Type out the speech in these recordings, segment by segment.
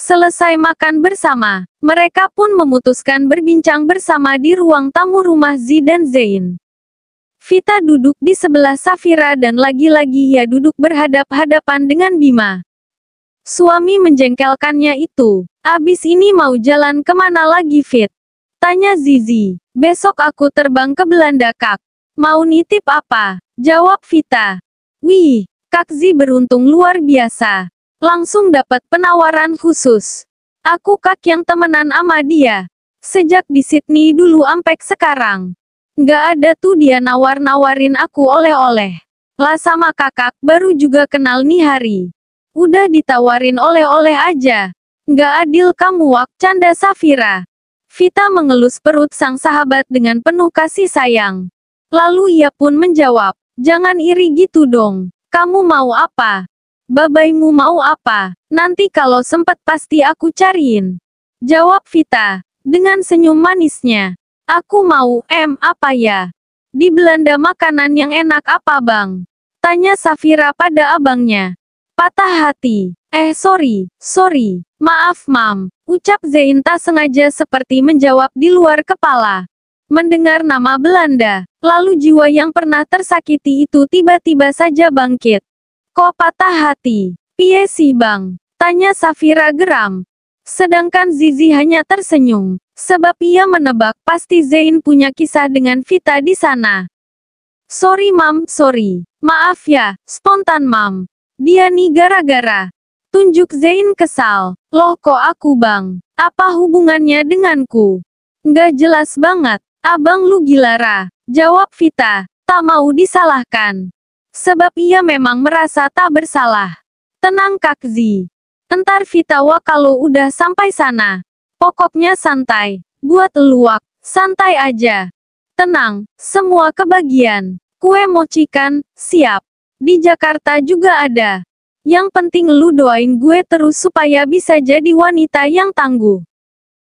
Selesai makan bersama, mereka pun memutuskan berbincang bersama di ruang tamu rumah Zi dan Zain. Vita duduk di sebelah Safira dan lagi-lagi ia duduk berhadap-hadapan dengan Bima. Suami menjengkelkannya itu. Abis ini mau jalan kemana lagi Fit? Tanya Zizi. Besok aku terbang ke Belanda Kak. Mau nitip apa? Jawab Vita. Wih, Kak Zi beruntung luar biasa. Langsung dapat penawaran khusus. Aku Kak yang temenan sama dia. Sejak di Sydney dulu ampek sekarang. Nggak ada tuh dia nawar-nawarin aku oleh-oleh. Lah sama kakak baru juga kenal nih hari. Udah ditawarin oleh-oleh aja. Nggak adil kamu Wak, canda Safira. Vita mengelus perut sang sahabat dengan penuh kasih sayang. Lalu ia pun menjawab, jangan iri gitu dong. Kamu mau apa? Babaimu mau apa? Nanti kalau sempet pasti aku cariin. Jawab Vita, dengan senyum manisnya. Aku mau, apa ya? Di Belanda makanan yang enak apa bang? Tanya Safira pada abangnya. Patah hati. Sorry. Maaf mam. Ucap Zain tak sengaja seperti menjawab di luar kepala. Mendengar nama Belanda, lalu jiwa yang pernah tersakiti itu tiba-tiba saja bangkit. Kok patah hati? Piye sih bang? Tanya Safira geram. Sedangkan Zizi hanya tersenyum, sebab ia menebak pasti Zain punya kisah dengan Vita di sana. Sorry mam, sorry. Maaf ya, spontan mam. Dia nih gara-gara. Tunjuk Zain kesal. Loh kok aku bang? Apa hubungannya denganku? Nggak jelas banget. Abang lu gila Ra. Jawab Vita. Tak mau disalahkan. Sebab ia memang merasa tak bersalah. Tenang Kak Zi. Entar Vita Wak kalau udah sampai sana. Pokoknya santai. Buat luak. Santai aja. Tenang. Semua kebagian. Kue mochi kan? Siap. Di Jakarta juga ada. Yang penting lu doain gue terus supaya bisa jadi wanita yang tangguh.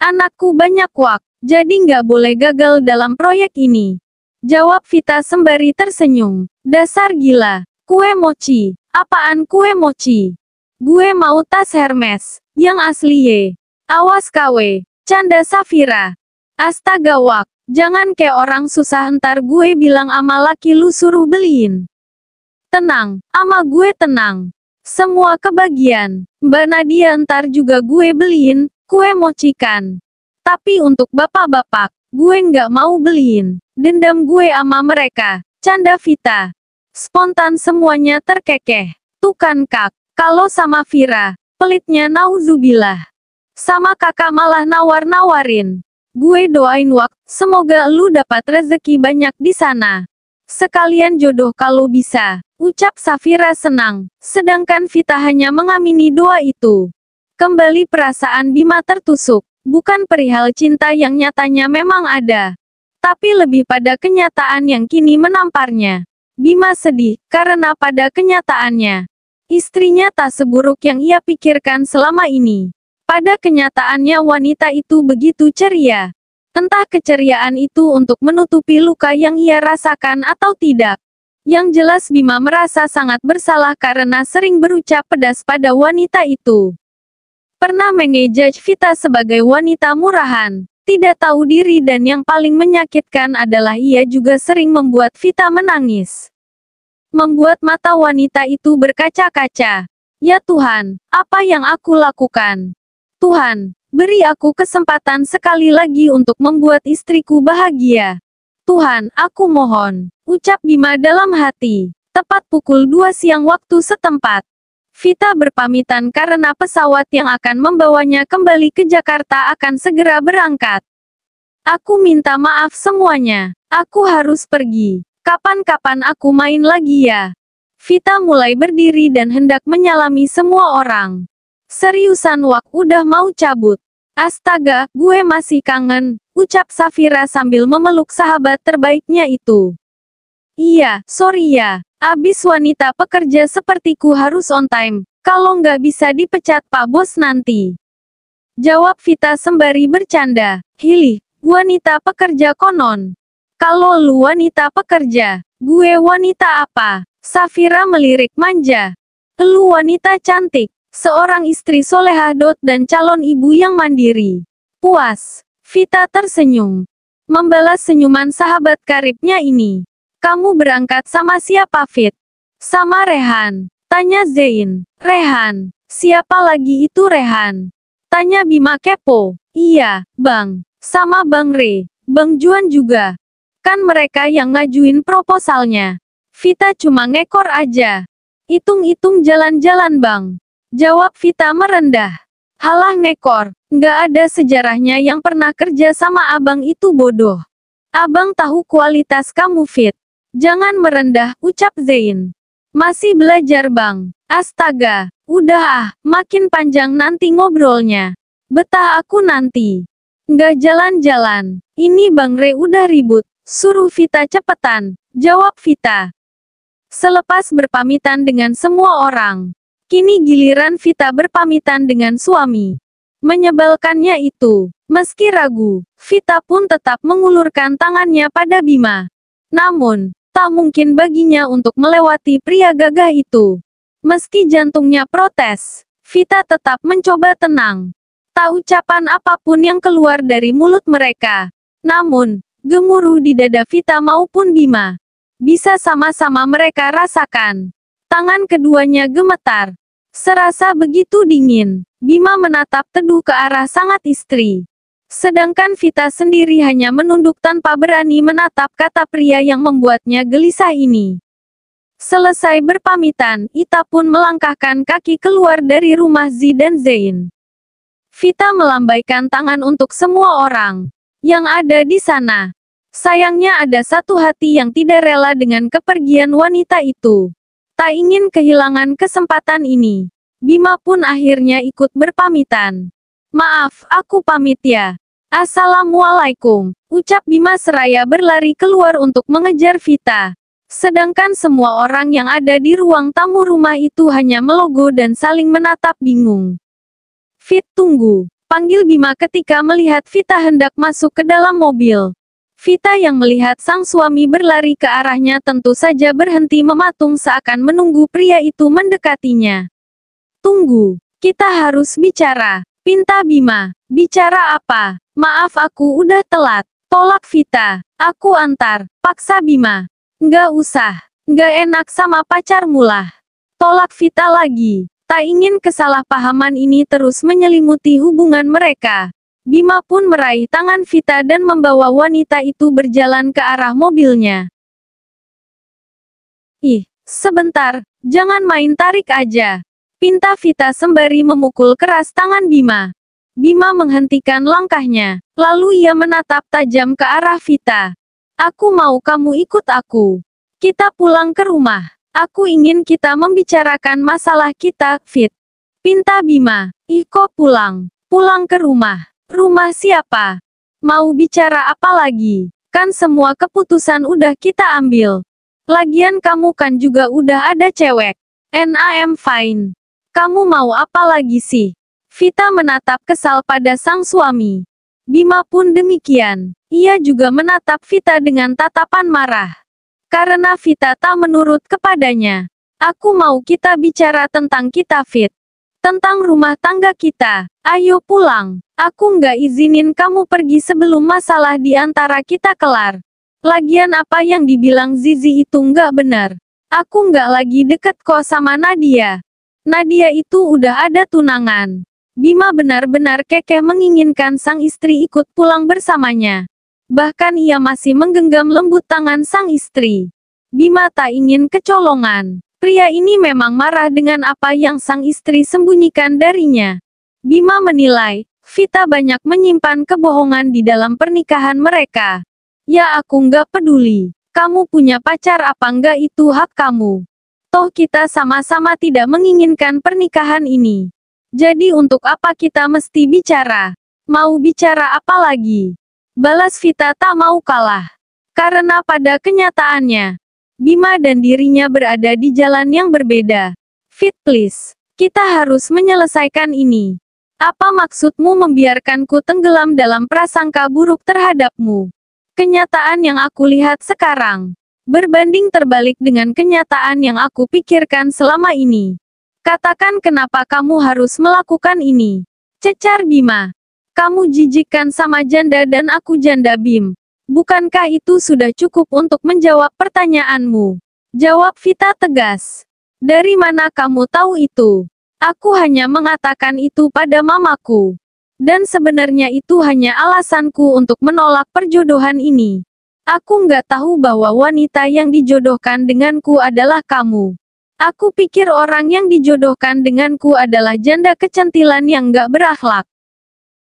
Anakku banyak Wak, jadi nggak boleh gagal dalam proyek ini. Jawab Vita sembari tersenyum. Dasar gila. Kue mochi. Apaan kue mochi? Gue mau tas Hermes. Yang asli ye. Awas KW. Canda Safira. Astaga Wak. Jangan kayak orang susah ntar gue bilang ama laki lu suruh beliin. Tenang. Ama gue tenang. Semua kebagian. Mbak Nadia ntar juga gue beliin, kue mochi kan. Tapi untuk bapak-bapak, gue nggak mau beliin. Dendam gue ama mereka. Canda Vita. Spontan semuanya terkekeh. Tuh kan Kak, kalau sama Vira, pelitnya nauzubillah. Sama kakak malah nawar-nawarin. Gue doain Wak, semoga lu dapat rezeki banyak di sana. Sekalian jodoh kalau bisa. Ucap Safira senang, sedangkan Vita hanya mengamini doa itu. Kembali perasaan Bima tertusuk, bukan perihal cinta yang nyatanya memang ada. Tapi lebih pada kenyataan yang kini menamparnya. Bima sedih, karena pada kenyataannya, istrinya tak seburuk yang ia pikirkan selama ini. Pada kenyataannya wanita itu begitu ceria. Entah keceriaan itu untuk menutupi luka yang ia rasakan atau tidak. Yang jelas Bima merasa sangat bersalah karena sering berucap pedas pada wanita itu. Pernah mengejek Vita sebagai wanita murahan, tidak tahu diri dan yang paling menyakitkan adalah ia juga sering membuat Vita menangis. Membuat mata wanita itu berkaca-kaca. Ya Tuhan, apa yang aku lakukan? Tuhan, beri aku kesempatan sekali lagi untuk membuat istriku bahagia. Tuhan, aku mohon. Ucap Bima dalam hati. Tepat pukul 2 siang waktu setempat. Vita berpamitan karena pesawat yang akan membawanya kembali ke Jakarta akan segera berangkat. Aku minta maaf semuanya. Aku harus pergi. Kapan-kapan aku main lagi ya. Vita mulai berdiri dan hendak menyalami semua orang. Seriusan Wak udah mau cabut. Astaga, gue masih kangen. Ucap Safira sambil memeluk sahabat terbaiknya itu. Iya, sorry ya. Abis wanita pekerja sepertiku harus on time. Kalau nggak bisa dipecat Pak Bos nanti. Jawab Vita sembari bercanda. Hilih, wanita pekerja konon. Kalau lu wanita pekerja, gue wanita apa? Safira melirik manja. Lu wanita cantik. Seorang istri solehah dan calon ibu yang mandiri. Puas. Vita tersenyum. Membalas senyuman sahabat karibnya ini. Kamu berangkat sama siapa, Fit? Sama Rehan. Tanya Zain. Rehan. Siapa lagi itu Rehan? Tanya Bima kepo. Iya, Bang. Sama Bang Re. Bang Juan juga. Kan mereka yang ngajuin proposalnya. Vita cuma ngekor aja. Hitung-hitung jalan-jalan, Bang. Jawab Vita merendah. Halah ngekor. Nggak ada sejarahnya yang pernah kerja sama abang itu bodoh. Abang tahu kualitas kamu, Fit. Jangan merendah, ucap Zain. Masih belajar, Bang. Astaga. Udah ah, makin panjang nanti ngobrolnya. Betah aku nanti. Nggak jalan-jalan. Ini Bang Re udah ribut. Suruh Vita cepetan. Jawab Vita. Selepas berpamitan dengan semua orang. Kini giliran Vita berpamitan dengan suami. Menyebalkannya itu. Meski ragu, Vita pun tetap mengulurkan tangannya pada Bima. Namun, tak mungkin baginya untuk melewati pria gagah itu. Meski jantungnya protes, Vita tetap mencoba tenang. Tak ucapan apapun yang keluar dari mulut mereka. Namun, gemuruh di dada Vita maupun Bima. Bisa sama-sama mereka rasakan. Tangan keduanya gemetar. Serasa begitu dingin, Bima menatap teduh ke arah sangat istri. Sedangkan Vita sendiri hanya menunduk tanpa berani menatap kata pria yang membuatnya gelisah ini. Selesai berpamitan, Ita pun melangkahkan kaki keluar dari rumah Zi dan Zain. Vita melambaikan tangan untuk semua orang yang ada di sana. Sayangnya ada satu hati yang tidak rela dengan kepergian wanita itu. Tak ingin kehilangan kesempatan ini. Bima pun akhirnya ikut berpamitan. Maaf, aku pamit ya. Assalamualaikum, ucap Bima seraya berlari keluar untuk mengejar Vita. Sedangkan semua orang yang ada di ruang tamu rumah itu hanya melogo dan saling menatap bingung. Fit, tunggu. Panggil Bima ketika melihat Vita hendak masuk ke dalam mobil. Vita yang melihat sang suami berlari ke arahnya tentu saja berhenti mematung seakan menunggu pria itu mendekatinya. Tunggu, kita harus bicara, pinta Bima. Bicara apa? Maaf aku udah telat. Tolak Vita. Aku antar, paksa Bima. Nggak usah, nggak enak sama pacarmu lah. Tolak Vita lagi. Tak ingin kesalahpahaman ini terus menyelimuti hubungan mereka. Bima pun meraih tangan Vita dan membawa wanita itu berjalan ke arah mobilnya. Ih, sebentar, jangan main tarik aja. Pinta Vita sembari memukul keras tangan Bima. Bima menghentikan langkahnya, lalu ia menatap tajam ke arah Vita. Aku mau kamu ikut aku. Kita pulang ke rumah. Aku ingin kita membicarakan masalah kita, Fit. Pinta Bima. Ih kok pulang? Pulang ke rumah. Rumah siapa? Mau bicara apa lagi? Kan semua keputusan udah kita ambil. Lagian kamu kan juga udah ada cewek. And I am fine. Kamu mau apa lagi sih? Vita menatap kesal pada sang suami. Bima pun demikian. Ia juga menatap Vita dengan tatapan marah. Karena Vita tak menurut kepadanya. Aku mau kita bicara tentang kita, Fit. Tentang rumah tangga kita. Ayo pulang. Aku nggak izinin kamu pergi sebelum masalah di antara kita kelar. Lagian apa yang dibilang Zizi itu nggak benar. Aku nggak lagi deket kok sama Nadia. Nadia itu udah ada tunangan. Bima benar-benar kekeh menginginkan sang istri ikut pulang bersamanya. Bahkan ia masih menggenggam lembut tangan sang istri. Bima tak ingin kecolongan. Pria ini memang marah dengan apa yang sang istri sembunyikan darinya. Bima menilai, Vita banyak menyimpan kebohongan di dalam pernikahan mereka. Ya aku nggak peduli. Kamu punya pacar apa enggak itu hak kamu. Toh kita sama-sama tidak menginginkan pernikahan ini. Jadi untuk apa kita mesti bicara? Mau bicara apa lagi? Balas Vita tak mau kalah. Karena pada kenyataannya, Bima dan dirinya berada di jalan yang berbeda. Fit please. Kita harus menyelesaikan ini. Apa maksudmu membiarkanku tenggelam dalam prasangka buruk terhadapmu? Kenyataan yang aku lihat sekarang berbanding terbalik dengan kenyataan yang aku pikirkan selama ini. Katakan kenapa kamu harus melakukan ini? Cecar Bima. Kamu jijikkan sama janda dan aku janda Bim. Bukankah itu sudah cukup untuk menjawab pertanyaanmu? Jawab Vita tegas. Dari mana kamu tahu itu? Aku hanya mengatakan itu pada mamaku. Dan sebenarnya itu hanya alasanku untuk menolak perjodohan ini. Aku nggak tahu bahwa wanita yang dijodohkan denganku adalah kamu. Aku pikir orang yang dijodohkan denganku adalah janda kecantilan yang nggak berakhlak.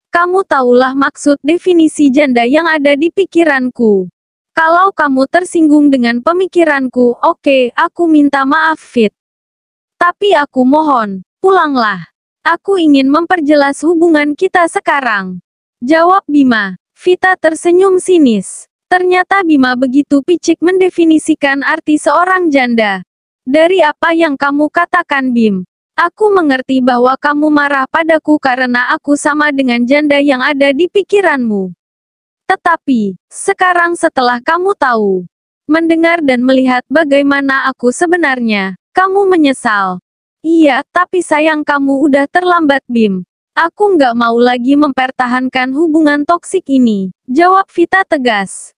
Kamu tahulah maksud definisi janda yang ada di pikiranku. Kalau kamu tersinggung dengan pemikiranku, oke, aku minta maaf Fit. Tapi aku mohon, pulanglah. Aku ingin memperjelas hubungan kita sekarang. Jawab Bima. Vita tersenyum sinis. Ternyata Bima begitu picik mendefinisikan arti seorang janda. Dari apa yang kamu katakan Bim, aku mengerti bahwa kamu marah padaku karena aku sama dengan janda yang ada di pikiranmu. Tetapi, sekarang setelah kamu tahu, mendengar dan melihat bagaimana aku sebenarnya, kamu menyesal. Iya, tapi sayang kamu udah terlambat Bim. Aku nggak mau lagi mempertahankan hubungan toksik ini, jawab Vita tegas.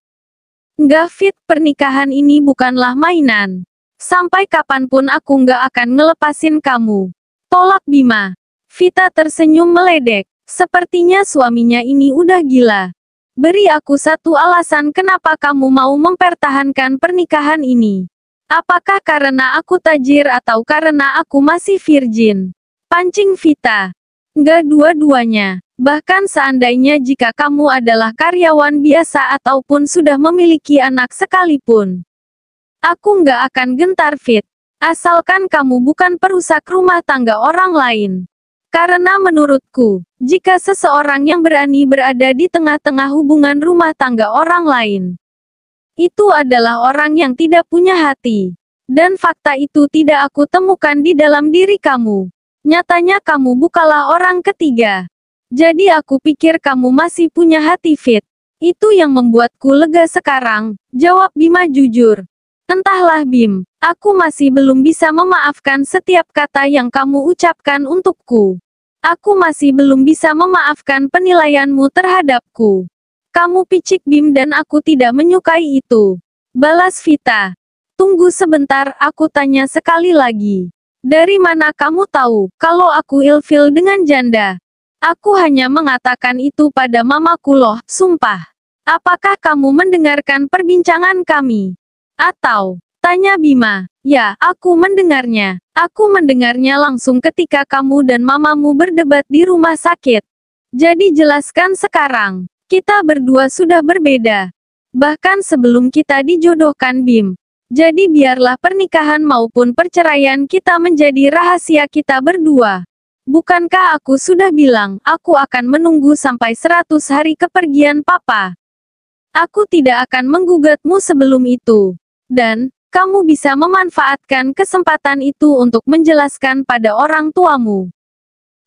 Nggak Fit, pernikahan ini bukanlah mainan. Sampai kapanpun aku nggak akan ngelepasin kamu. Tolak Bima. Vita tersenyum meledek. Sepertinya suaminya ini udah gila. Beri aku satu alasan kenapa kamu mau mempertahankan pernikahan ini. Apakah karena aku tajir atau karena aku masih virgin? Pancing Vita. Nggak dua-duanya. Bahkan seandainya jika kamu adalah karyawan biasa ataupun sudah memiliki anak sekalipun. Aku nggak akan gentar Fit. Asalkan kamu bukan perusak rumah tangga orang lain. Karena menurutku, jika seseorang yang berani berada di tengah-tengah hubungan rumah tangga orang lain, itu adalah orang yang tidak punya hati. Dan fakta itu tidak aku temukan di dalam diri kamu. Nyatanya kamu bukanlah orang ketiga. Jadi aku pikir kamu masih punya hati Fit. Itu yang membuatku lega sekarang, jawab Bima jujur. Entahlah Bim, aku masih belum bisa memaafkan setiap kata yang kamu ucapkan untukku. Aku masih belum bisa memaafkan penilaianmu terhadapku. Kamu picik Bim dan aku tidak menyukai itu. Balas Vita. Tunggu sebentar, aku tanya sekali lagi. Dari mana kamu tahu kalau aku ilfil dengan janda? Aku hanya mengatakan itu pada mamaku loh, sumpah. Apakah kamu mendengarkan perbincangan kami? Atau, tanya Bima. Ya, aku mendengarnya. Aku mendengarnya langsung ketika kamu dan mamamu berdebat di rumah sakit. Jadi jelaskan sekarang. Kita berdua sudah berbeda. Bahkan sebelum kita dijodohkan Bim. Jadi biarlah pernikahan maupun perceraian kita menjadi rahasia kita berdua. Bukankah aku sudah bilang, aku akan menunggu sampai 100 hari kepergian Papa. Aku tidak akan menggugatmu sebelum itu. Dan, kamu bisa memanfaatkan kesempatan itu untuk menjelaskan pada orang tuamu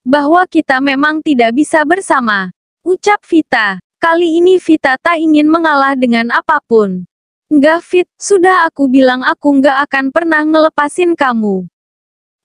bahwa kita memang tidak bisa bersama. Ucap Vita. Kali ini Vita tak ingin mengalah dengan apapun. Enggak Fit, sudah aku bilang aku nggak akan pernah ngelepasin kamu.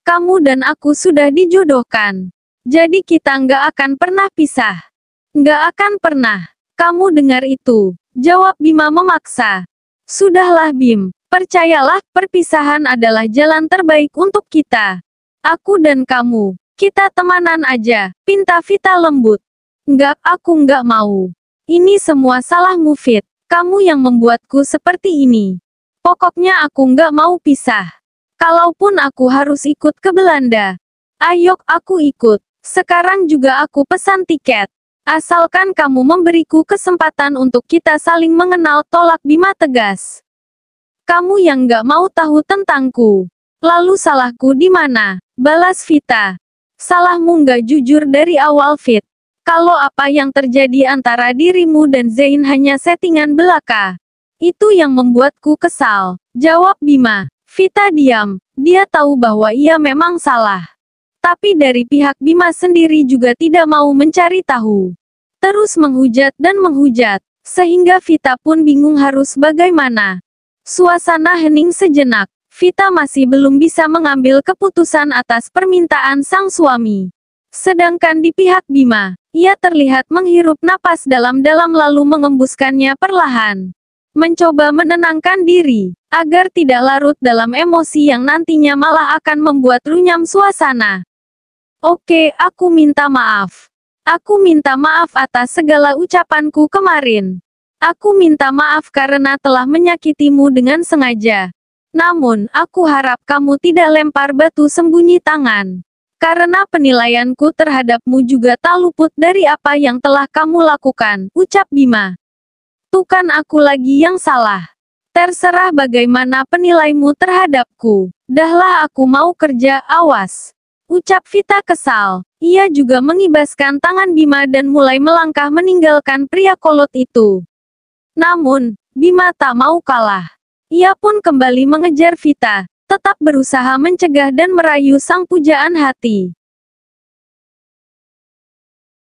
Kamu dan aku sudah dijodohkan. Jadi kita nggak akan pernah pisah. Nggak akan pernah. Kamu dengar itu? Jawab Bima memaksa. Sudahlah Bim, percayalah, perpisahan adalah jalan terbaik untuk kita. Aku dan kamu, kita temanan aja, pinta Vita lembut. Enggak, aku nggak mau. Ini semua salahmu Fit. Kamu yang membuatku seperti ini. Pokoknya aku nggak mau pisah. Kalaupun aku harus ikut ke Belanda. Ayo, aku ikut. Sekarang juga aku pesan tiket. Asalkan kamu memberiku kesempatan untuk kita saling mengenal, tolak Bima tegas. Kamu yang nggak mau tahu tentangku. Lalu salahku di mana? Balas Vita. Salahmu nggak jujur dari awal Fit. Kalau apa yang terjadi antara dirimu dan Zain hanya settingan belaka. Itu yang membuatku kesal. Jawab Bima. Vita diam. Dia tahu bahwa ia memang salah. Tapi dari pihak Bima sendiri juga tidak mau mencari tahu. Terus menghujat dan menghujat. Sehingga Vita pun bingung harus bagaimana. Suasana hening sejenak. Vita masih belum bisa mengambil keputusan atas permintaan sang suami. Sedangkan di pihak Bima, ia terlihat menghirup napas dalam-dalam lalu mengembuskannya perlahan. Mencoba menenangkan diri, agar tidak larut dalam emosi yang nantinya malah akan membuat runyam suasana. Oke, aku minta maaf. Aku minta maaf atas segala ucapanku kemarin. Aku minta maaf karena telah menyakitimu dengan sengaja. Namun, aku harap kamu tidak lempar batu sembunyi tangan. Karena penilaianku terhadapmu juga tak luput dari apa yang telah kamu lakukan, ucap Bima. Bukan aku lagi yang salah. Terserah bagaimana penilaimu terhadapku. Dahlah aku mau kerja, awas. Ucap Vita kesal. Ia juga mengibaskan tangan Bima dan mulai melangkah meninggalkan pria kolot itu. Namun, Bima tak mau kalah. Ia pun kembali mengejar Vita, tetap berusaha mencegah dan merayu sang pujaan hati.